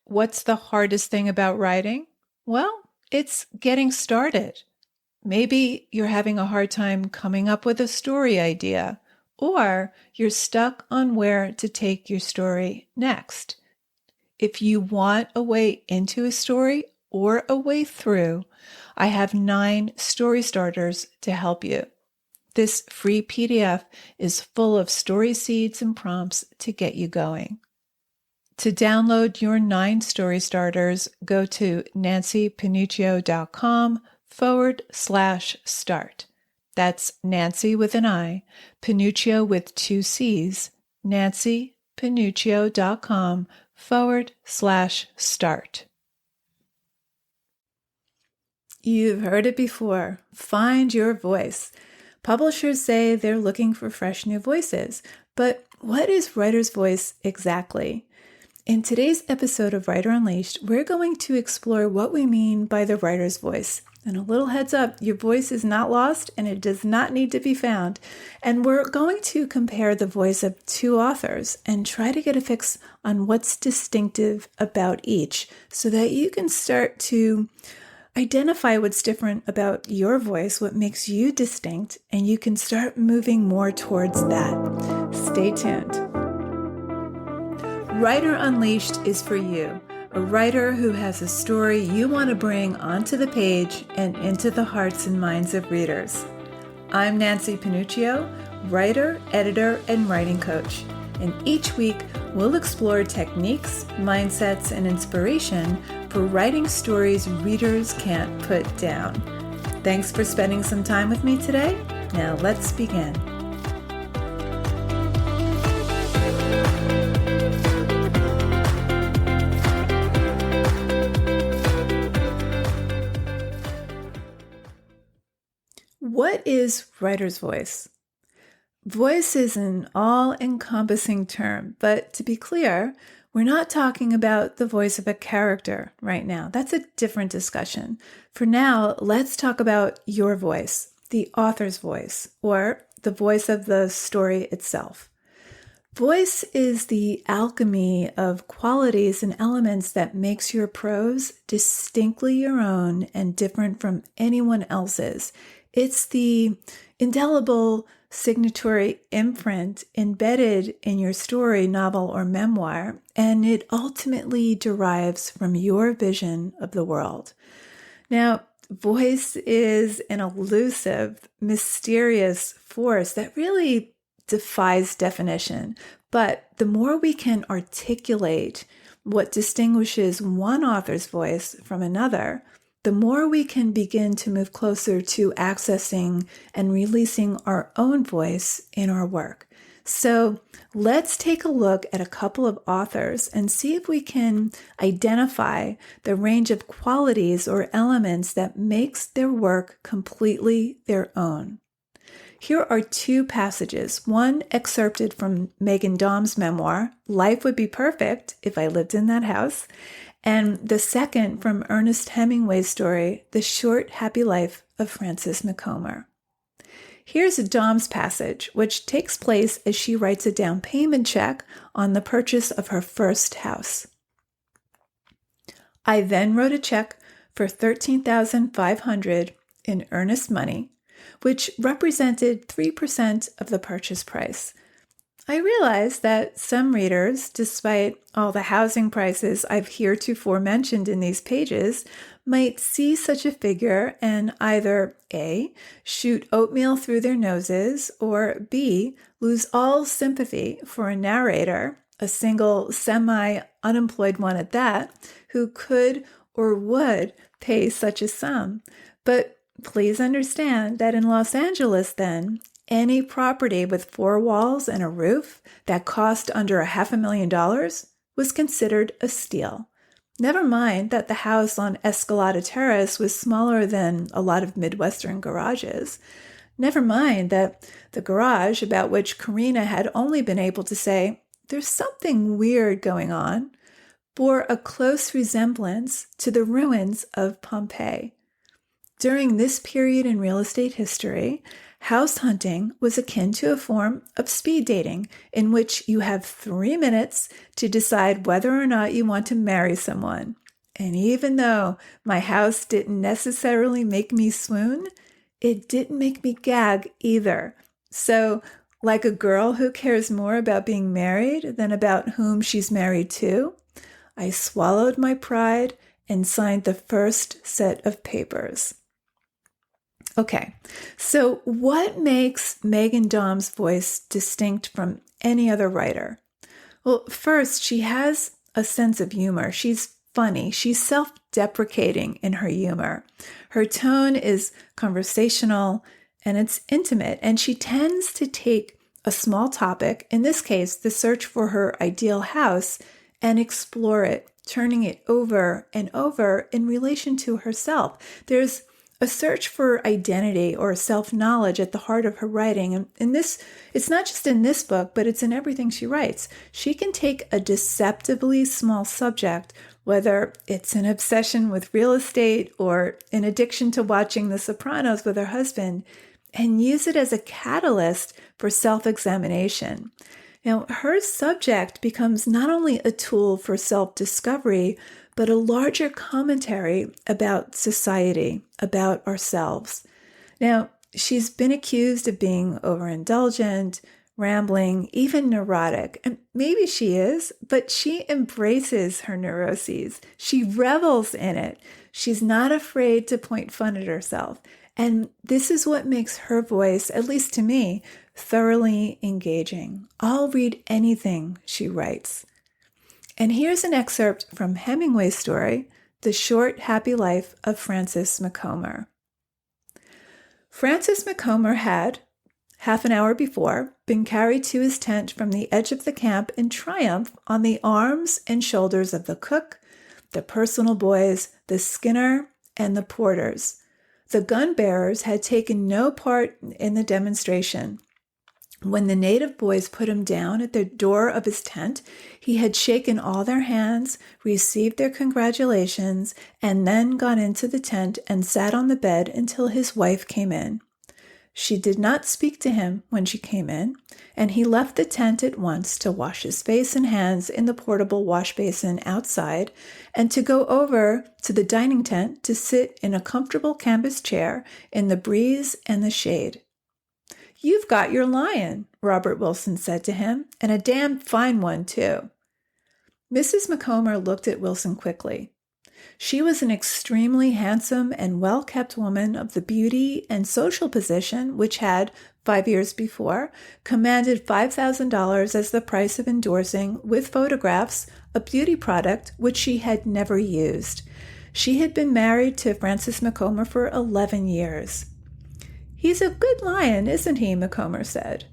What's the hardest thing about writing? Well, it's getting started. Maybe you're having a hard time coming up with a story idea, or you're stuck on where to take your story next. If you want a way into a story or a way through, I have 9 story starters to help you. This free PDF is full of story seeds and prompts to get you going. To download your 9 story starters, go to nancypanuccio.com/start. That's Nancy with an I, Panuccio with 2 C's, nancypanuccio.com/start. You've heard it before. Find your voice. Publishers say they're looking for fresh new voices, but what is writer's voice exactly? In today's episode of Writer Unleashed, we're going to explore what we mean by the writer's voice. And a little heads up, your voice is not lost and it does not need to be found. And we're going to compare the voice of 2 authors and try to get a fix on what's distinctive about each so that you can start to identify what's different about your voice, what makes you distinct, and you can start moving more towards that. Stay tuned. Writer Unleashed is for you, a writer who has a story you want to bring onto the page and into the hearts and minds of readers. I'm Nancy Panuccio, writer, editor, and writing coach. And each week, we'll explore techniques, mindsets, and inspiration for writing stories readers can't put down. Thanks for spending some time with me today. Now let's begin. What is writer's voice? Voice is an all-encompassing term, but to be clear, we're not talking about the voice of a character right now. That's a different discussion. For now, let's talk about your voice, the author's voice, or the voice of the story itself. Voice is the alchemy of qualities and elements that makes your prose distinctly your own and different from anyone else's. It's the indelible signatory imprint embedded in your story, novel, or memoir, and it ultimately derives from your vision of the world. Now, voice is an elusive, mysterious force that really defies definition, but the more we can articulate what distinguishes one author's voice from another, the more we can begin to move closer to accessing and releasing our own voice in our work. So let's take a look at a couple of authors and see if we can identify the range of qualities or elements that makes their work completely their own. Here are 2 passages, one excerpted from Meghan Daum's memoir, Life Would Be Perfect If I Lived in That House, and the second from Ernest Hemingway's story, The Short, Happy Life of Frances McComber. Here's Daum's passage, which takes place as she writes a down payment check on the purchase of her first house. I then wrote a check for $13,500 in earnest money, which represented 3% of the purchase price. I realize that some readers, despite all the housing prices I've heretofore mentioned in these pages, might see such a figure and either A, shoot oatmeal through their noses, or B, lose all sympathy for a narrator, a single semi-unemployed one at that, who could or would pay such a sum. But please understand that in Los Angeles then, any property with 4 walls and a roof that cost under $500,000 was considered a steal. Never mind that the house on Escalada Terrace was smaller than a lot of Midwestern garages. Never mind that the garage, about which Karina had only been able to say, "There's something weird going on," bore a close resemblance to the ruins of Pompeii. During this period in real estate history, house hunting was akin to a form of speed dating in which you have 3 minutes to decide whether or not you want to marry someone. And even though my house didn't necessarily make me swoon, it didn't make me gag either. So, like a girl who cares more about being married than about whom she's married to, I swallowed my pride and signed the first set of papers. Okay, so what makes Meghan Daum's voice distinct from any other writer? Well, first, she has a sense of humor. She's funny. She's self-deprecating in her humor. Her tone is conversational and it's intimate, and she tends to take a small topic, in this case, the search for her ideal house, and explore it, turning it over and over in relation to herself. There's a search for identity or self-knowledge at the heart of her writing. And in this, it's not just in this book, but it's in everything she writes. She can take a deceptively small subject, whether it's an obsession with real estate or an addiction to watching The Sopranos with her husband, and use it as a catalyst for self-examination. Now, her subject becomes not only a tool for self-discovery, but a larger commentary about society, about ourselves. Now, she's been accused of being overindulgent, rambling, even neurotic. And maybe she is, but she embraces her neuroses. She revels in it. She's not afraid to point fun at herself. And this is what makes her voice, at least to me, thoroughly engaging. I'll read anything she writes. And here's an excerpt from Hemingway's story, The Short, Happy Life of Francis Macomber. Francis Macomber had, half an hour before, been carried to his tent from the edge of the camp in triumph on the arms and shoulders of the cook, the personal boys, the skinner, and the porters. The gun bearers had taken no part in the demonstration. When the native boys put him down at the door of his tent, he had shaken all their hands, received their congratulations, and then gone into the tent and sat on the bed until his wife came in. She did not speak to him when she came in, and he left the tent at once to wash his face and hands in the portable wash basin outside, and to go over to the dining tent to sit in a comfortable canvas chair in the breeze and the shade. "You've got your lion," Robert Wilson said to him, "and a damn fine one, too." Mrs. Macomber looked at Wilson quickly. She was an extremely handsome and well-kept woman of the beauty and social position which had, 5 years before, commanded $5,000 as the price of endorsing, with photographs, a beauty product which she had never used. She had been married to Francis Macomber for 11 years. "He's a good lion, isn't he?" Macomber said.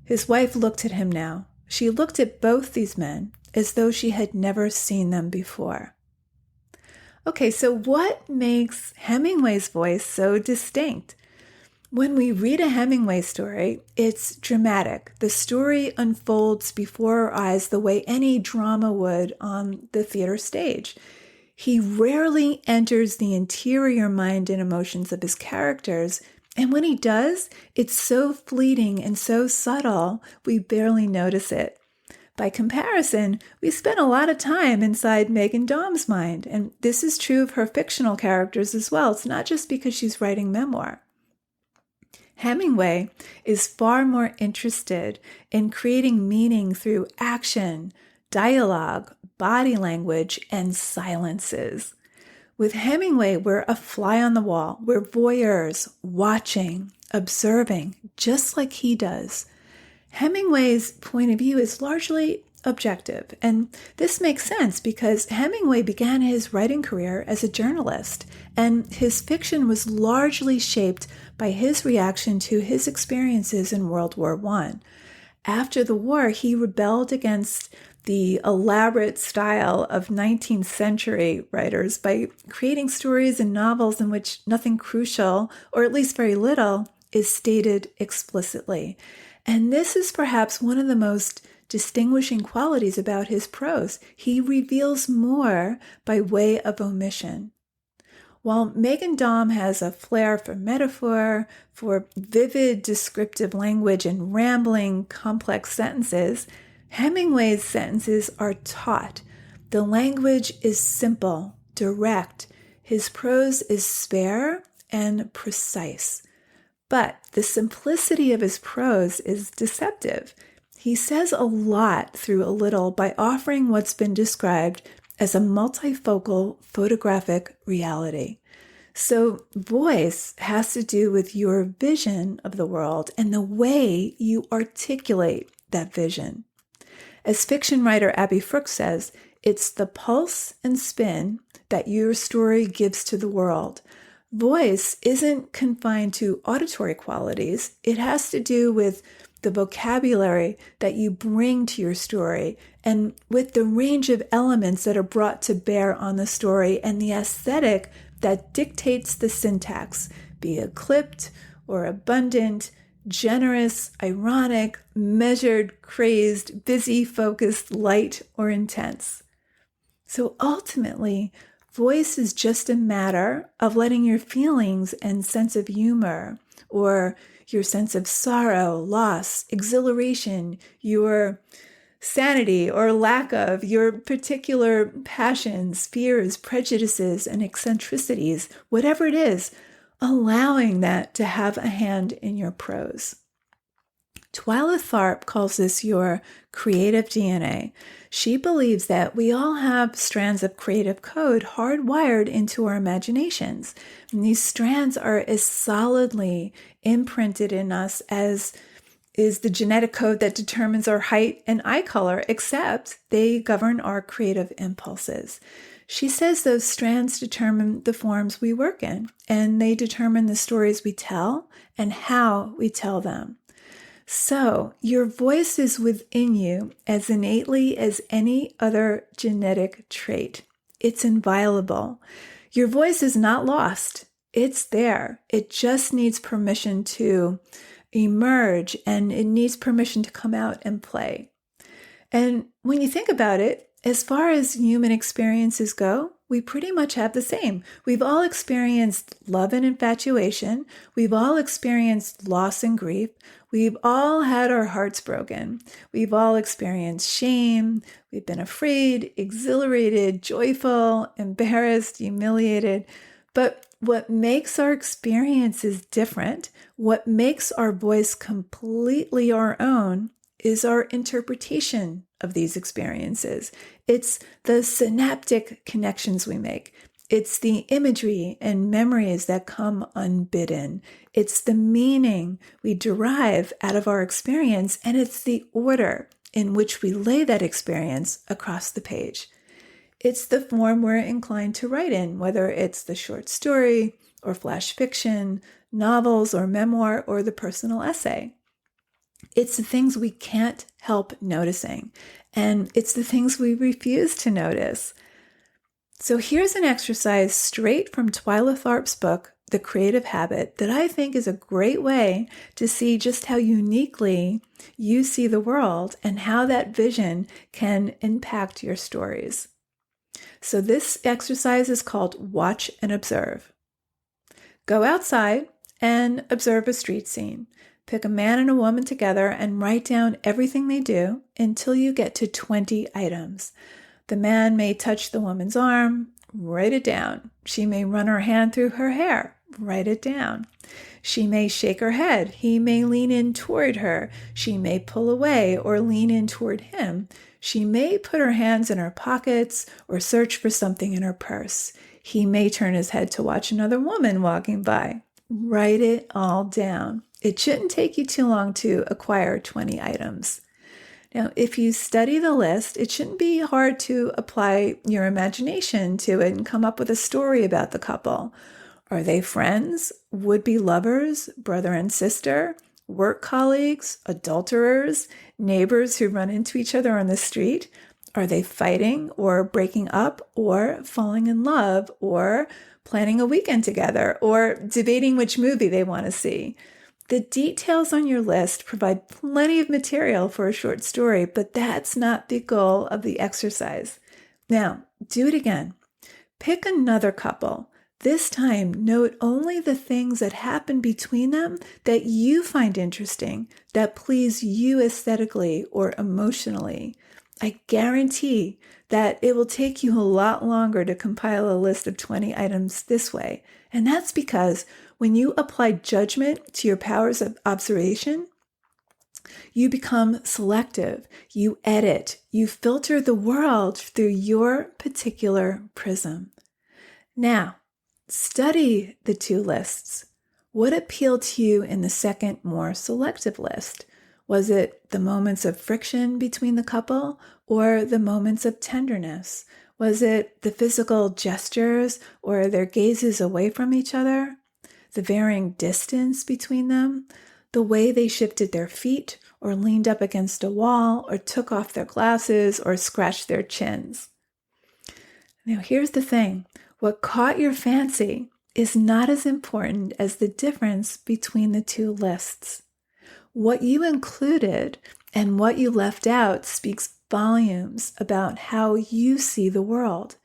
His wife looked at him now. She looked at both these men as though she had never seen them before. Okay, so what makes Hemingway's voice so distinct? When we read a Hemingway story, it's dramatic. The story unfolds before our eyes the way any drama would on the theater stage. He rarely enters the interior mind and emotions of his characters, and when he does, it's so fleeting and so subtle, we barely notice it. By comparison, we spend a lot of time inside Meghan Daum's mind, and this is true of her fictional characters as well. It's not just because she's writing memoir. Hemingway is far more interested in creating meaning through action, dialogue, body language, and silences. With Hemingway, we're a fly on the wall. We're voyeurs, watching, observing, just like he does. Hemingway's point of view is largely objective, and this makes sense because Hemingway began his writing career as a journalist, and his fiction was largely shaped by his reaction to his experiences in World War I. After the war, he rebelled against the elaborate style of 19th century writers by creating stories and novels in which nothing crucial, or at least very little, is stated explicitly. And this is perhaps one of the most distinguishing qualities about his prose. He reveals more by way of omission. While Meghan Daum has a flair for metaphor, for vivid descriptive language and rambling, complex sentences, Hemingway's sentences are taut. The language is simple, direct. His prose is spare and precise. But the simplicity of his prose is deceptive. He says a lot through a little by offering what's been described as a multifocal photographic reality. So voice has to do with your vision of the world and the way you articulate that vision. As fiction writer Abby Frooks says, it's the pulse and spin that your story gives to the world. Voice isn't confined to auditory qualities. It has to do with the vocabulary that you bring to your story and with the range of elements that are brought to bear on the story and the aesthetic that dictates the syntax, be it clipped or abundant, generous, ironic, measured, crazed, busy, focused, light, or intense. So ultimately, voice is just a matter of letting your feelings and sense of humor, or your sense of sorrow, loss, exhilaration, your sanity or lack of, your particular passions, fears, prejudices, and eccentricities, whatever it is, allowing that to have a hand in your prose. Twyla Tharp calls this your creative DNA. She believes that we all have strands of creative code hardwired into our imaginations. And these strands are as solidly imprinted in us as is the genetic code that determines our height and eye color, except they govern our creative impulses. She says those strands determine the forms we work in, and they determine the stories we tell and how we tell them. So your voice is within you as innately as any other genetic trait. It's inviolable. Your voice is not lost. It's there. It just needs permission to emerge, and it needs permission to come out and play. And when you think about it, as far as human experiences go, we pretty much have the same. We've all experienced love and infatuation. We've all experienced loss and grief. We've all had our hearts broken. We've all experienced shame. We've been afraid, exhilarated, joyful, embarrassed, humiliated. But what makes our experiences different, what makes our voice completely our own, is our interpretation of these experiences. It's the synaptic connections we make. It's the imagery and memories that come unbidden. It's the meaning we derive out of our experience, and it's the order in which we lay that experience across the page. It's the form we're inclined to write in, whether it's the short story or flash fiction, novels or memoir, or the personal essay. It's the things we can't help noticing, and it's the things we refuse to notice. So here's an exercise straight from Twyla Tharp's book, The Creative Habit, that I think is a great way to see just how uniquely you see the world and how that vision can impact your stories. So this exercise is called Watch and Observe. Go outside and observe a street scene. Pick a man and a woman together and write down everything they do until you get to 20 items. The man may touch the woman's arm, write it down. She may run her hand through her hair, write it down. She may shake her head. He may lean in toward her. She may pull away or lean in toward him. She may put her hands in her pockets or search for something in her purse. He may turn his head to watch another woman walking by. Write it all down. It shouldn't take you too long to acquire 20 items. Now, if you study the list, it shouldn't be hard to apply your imagination to it and come up with a story about the couple. Are they friends, would-be lovers, brother and sister, work colleagues, adulterers, neighbors who run into each other on the street? Are they fighting or breaking up or falling in love or planning a weekend together or debating which movie they want to see? The details on your list provide plenty of material for a short story, but that's not the goal of the exercise. Now, do it again. Pick another couple. This time, note only the things that happen between them that you find interesting, that please you aesthetically or emotionally. I guarantee that it will take you a lot longer to compile a list of 20 items this way. And that's because when you apply judgment to your powers of observation, you become selective, you edit, you filter the world through your particular prism. Now, study the two lists. What appealed to you in the second, more selective list? Was it the moments of friction between the couple or the moments of tenderness? Was it the physical gestures or their gazes away from each other? The varying distance between them? The way they shifted their feet or leaned up against a wall or took off their glasses or scratched their chins? Now, here's the thing. What caught your fancy is not as important as the difference between the two lists. What you included and what you left out speaks volumes about how you see the world.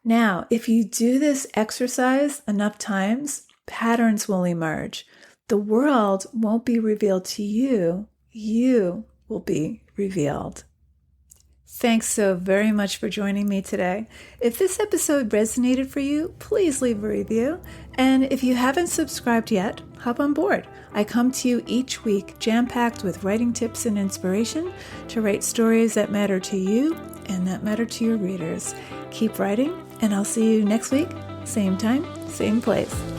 Now, if you do this exercise enough times, patterns will emerge. The world won't be revealed to you. You will be revealed. Thanks so very much for joining me today. If this episode resonated for you, please leave a review. And if you haven't subscribed yet, hop on board. I come to you each week jam-packed with writing tips and inspiration to write stories that matter to you and that matter to your readers. Keep writing, and I'll see you next week, same time, same place.